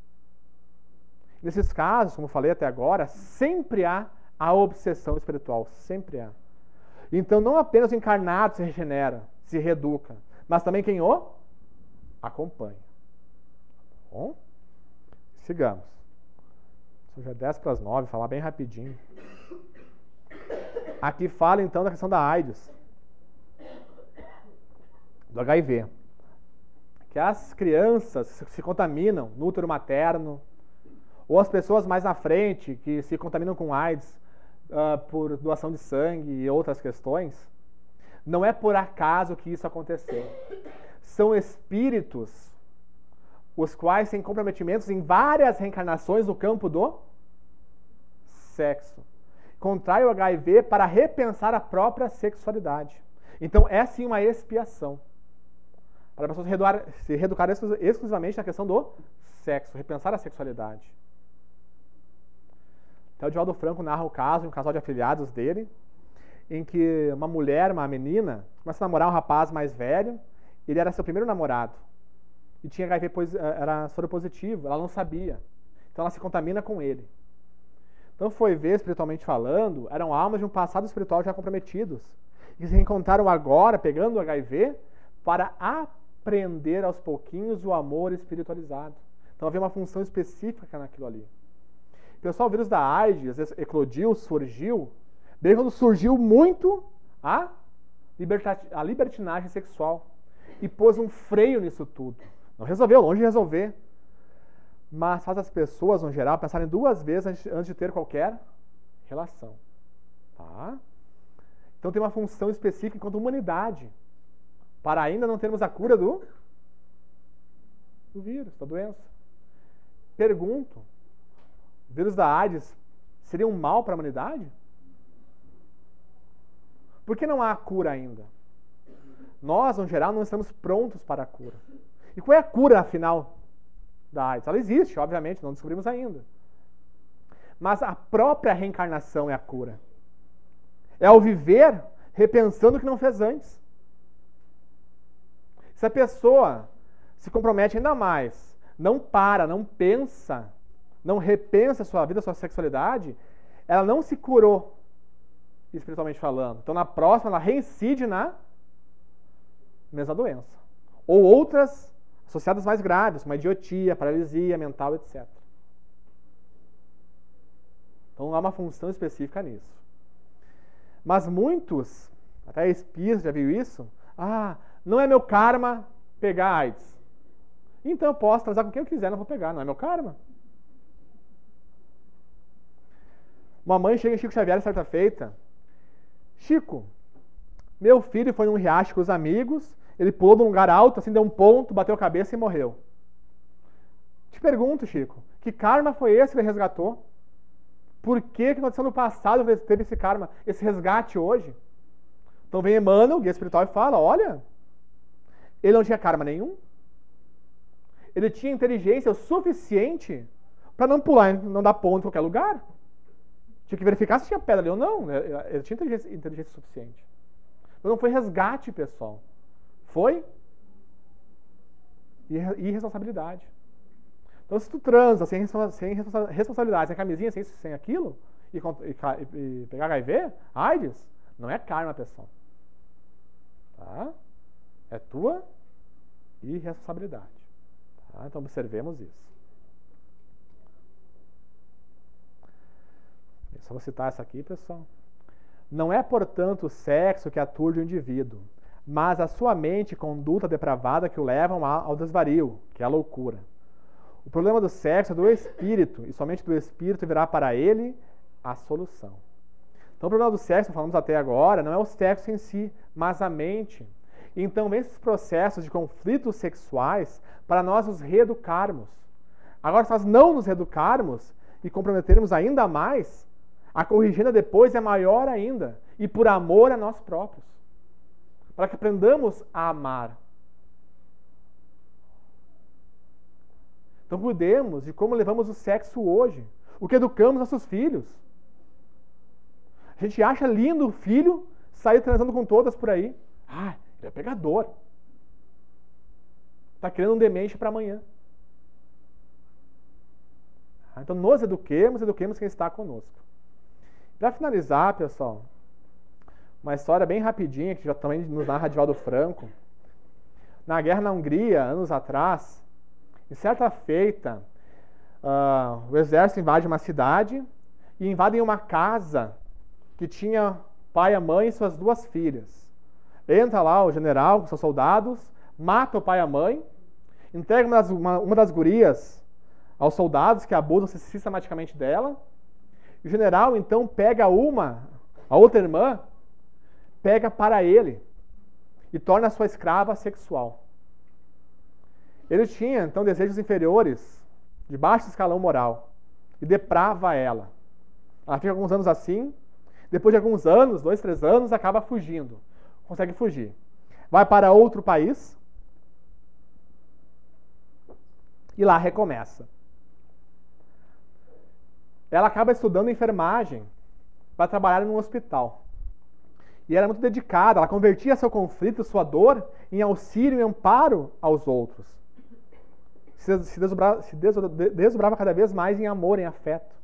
Nesses casos, como falei até agora, sempre há a obsessão espiritual, sempre há. Então, não apenas o encarnado se regenera, se reeduca, mas também quem o acompanha. Bom, sigamos. São já 10:09, falar bem rapidinho. Aqui fala então da questão da AIDS, do HIV. Que as crianças se contaminam no útero materno, ou as pessoas mais na frente que se contaminam com AIDS por doação de sangue e outras questões, não é por acaso que isso aconteceu. São espíritos os quais têm comprometimentos em várias reencarnações no campo do sexo. Contrai o HIV para repensar a própria sexualidade. Então, é sim uma expiação. Para a pessoa se reeducar exclusivamente na questão do sexo, repensar a sexualidade. Até o Divaldo Franco narra o caso de um casal de afilhados dele, em que uma mulher, uma menina, começa a namorar um rapaz mais velho, ele era seu primeiro namorado, e tinha HIV, pois era soropositivo, ela não sabia. Então ela se contamina com ele. Então foi ver, espiritualmente falando, eram almas de um passado espiritual já comprometidos, e se reencontraram agora, pegando o HIV, para aprender aos pouquinhos o amor espiritualizado. Então havia uma função específica naquilo ali. Pessoal, o vírus da AIDS eclodiu, surgiu, bem quando surgiu muito a libertinagem sexual. E pôs um freio nisso tudo. Não resolveu, longe de resolver. mas faz as pessoas, no geral, pensarem 2 vezes antes de ter qualquer relação. Tá? Então tem uma função específica enquanto humanidade, para ainda não termos a cura do vírus, da doença. Pergunto, o vírus da AIDS seria um mal para a humanidade? Por que não há cura ainda? Nós, no geral, não estamos prontos para a cura. E qual é a cura, afinal, da AIDS? Ela existe, obviamente, não descobrimos ainda. Mas a própria reencarnação é a cura. É o viver repensando o que não fez antes. Se a pessoa se compromete ainda mais, não para, não pensa, não repensa a sua vida, a sua sexualidade, ela não se curou, espiritualmente falando. Então, na próxima, ela reincide na mesma doença. Ou outras associadas mais graves, como a idiotia, paralisia mental, etc. Então, há uma função específica nisso. Mas muitos, até espíritos já viu isso, não é meu karma pegar AIDS. Então eu posso transar com quem eu quiser, não vou pegar, não é meu karma. Uma mãe chega em Chico Xavier certa feita: Chico, meu filho foi num riacho com os amigos, ele pulou de um lugar alto, assim, deu um ponto, bateu a cabeça e morreu. Te pergunto, Chico, que karma foi esse que ele resgatou? Por que aconteceu no passado teve esse karma, esse resgate hoje? Então vem Emmanuel, guia espiritual, e fala: olha, ele não tinha karma nenhum. Ele tinha inteligência o suficiente para não pular, não dar ponto em qualquer lugar. Tinha que verificar se tinha pedra ali ou não. Ele tinha inteligência suficiente. Então não foi resgate, pessoal. Foi irresponsabilidade. Então, se tu transa sem responsabilidade, sem camisinha, sem aquilo, e pegar HIV, AIDS, não é karma, pessoal. Tá? É tua irresponsabilidade. Tá? Então, observemos isso. Eu só vou citar essa aqui, pessoal. Não é, portanto, o sexo que aturde o indivíduo, mas a sua mente e conduta depravada que o levam ao desvario, que é a loucura. O problema do sexo é do espírito, e somente do espírito virá para ele a solução. Então, o problema do sexo, falamos até agora, não é o sexo em si, mas a mente. Então, vem esses processos de conflitos sexuais para nós nos reeducarmos. Agora, se nós não nos reeducarmos e comprometermos ainda mais, a corrigenda depois é maior ainda, e por amor a nós próprios. Para que aprendamos a amar. Então, cuidemos de como levamos o sexo hoje, o que educamos nossos filhos. A gente acha lindo o filho sair transando com todas por aí. Ele é pegador. Está querendo um demente para amanhã. Então, nos eduquemos quem está conosco. Para finalizar, pessoal, uma história bem rapidinha, que já também nos narra Divaldo Franco. Na guerra na Hungria, anos atrás, em certa feita, o exército invade uma cidade e invadem uma casa que tinha pai, a mãe e suas 2 filhas. Entra lá o general com seus soldados, mata o pai e a mãe, entrega uma das gurias aos soldados que abusam sistematicamente dela. E o general, então, pega a outra irmã, pega para ele e torna a sua escrava sexual. Ele tinha, então, desejos inferiores, de baixo escalão moral, e deprava ela. Ela fica alguns anos assim, depois de alguns anos, 2, 3 anos, acaba fugindo. Consegue fugir. Vai para outro país e lá recomeça. Ela acaba estudando enfermagem para trabalhar num hospital. E era muito dedicada, ela convertia seu conflito, sua dor, em auxílio e amparo aos outros. Se desdobrava cada vez mais em amor, em afeto.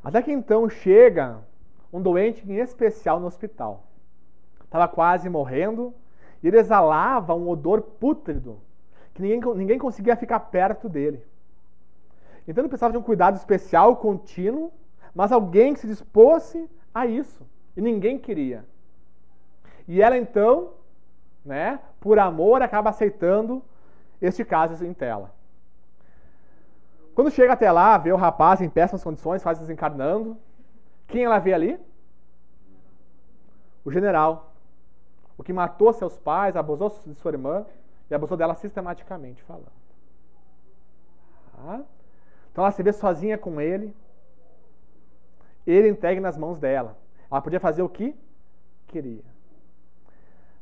Até que então chega um doente em especial no hospital. Estava quase morrendo e ele exalava um odor pútrido que ninguém conseguia ficar perto dele. Então ele precisava de um cuidado especial, contínuo, mas alguém que se dispôsse a isso. E ninguém queria. E ela então, por amor, acaba aceitando este caso em tela. Quando chega até lá, vê o rapaz em péssimas condições, quase desencarnando, quem ela vê ali? O general. O que matou seus pais, abusou de sua irmã e abusou dela sistematicamente falando. Tá? Então ela se vê sozinha com ele, ele entregue nas mãos dela. Ela podia fazer o que queria.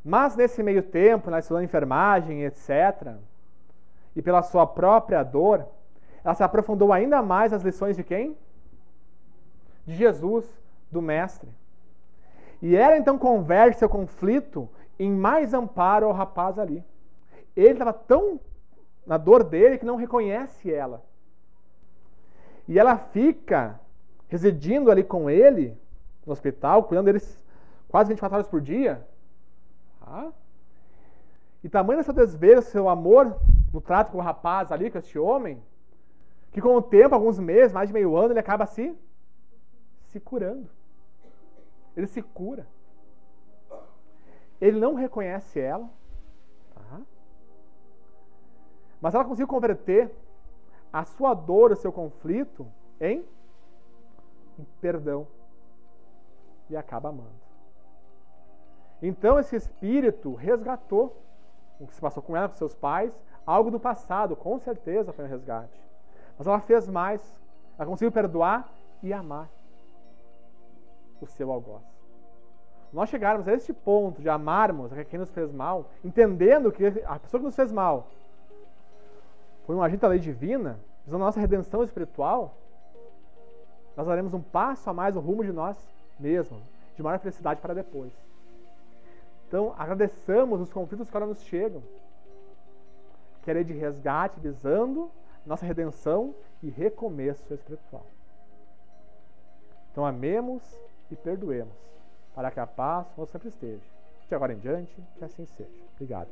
Mas nesse meio tempo, na estudando enfermagem, etc., e pela sua própria dor, ela se aprofundou ainda mais nas lições de quem? De Jesus, do Mestre. E ela então converte seu conflito em mais amparo ao rapaz ali. Ele estava tão na dor dele que não reconhece ela. E ela fica residindo ali com ele, no hospital, cuidando deles quase 24 horas por dia. Tá? E tamanho seu desvelo, seu amor no trato com o rapaz ali, com este homem, que com o tempo, alguns meses, mais de meio ano, ele acaba se curando. Ele se cura. Ele não reconhece ela, tá? Mas ela conseguiu converter a sua dor, o seu conflito, em perdão. E acaba amando. Então esse espírito resgatou o que se passou com ela, com seus pais, algo do passado, com certeza foi um resgate. Mas ela fez mais. Ela conseguiu perdoar e amar o seu algoz. Nós chegarmos a este ponto de amarmos quem nos fez mal, entendendo que a pessoa que nos fez mal foi um agente da lei divina, visando a nossa redenção espiritual, nós daremos um passo a mais no rumo de nós mesmos, de maior felicidade para depois. Então, agradeçamos os conflitos que agora nos chegam, que é de resgate, visando nossa redenção e recomeço espiritual. Então, amemos e perdoemos, para que a paz sempre esteja. De agora em diante, que assim seja. Obrigado.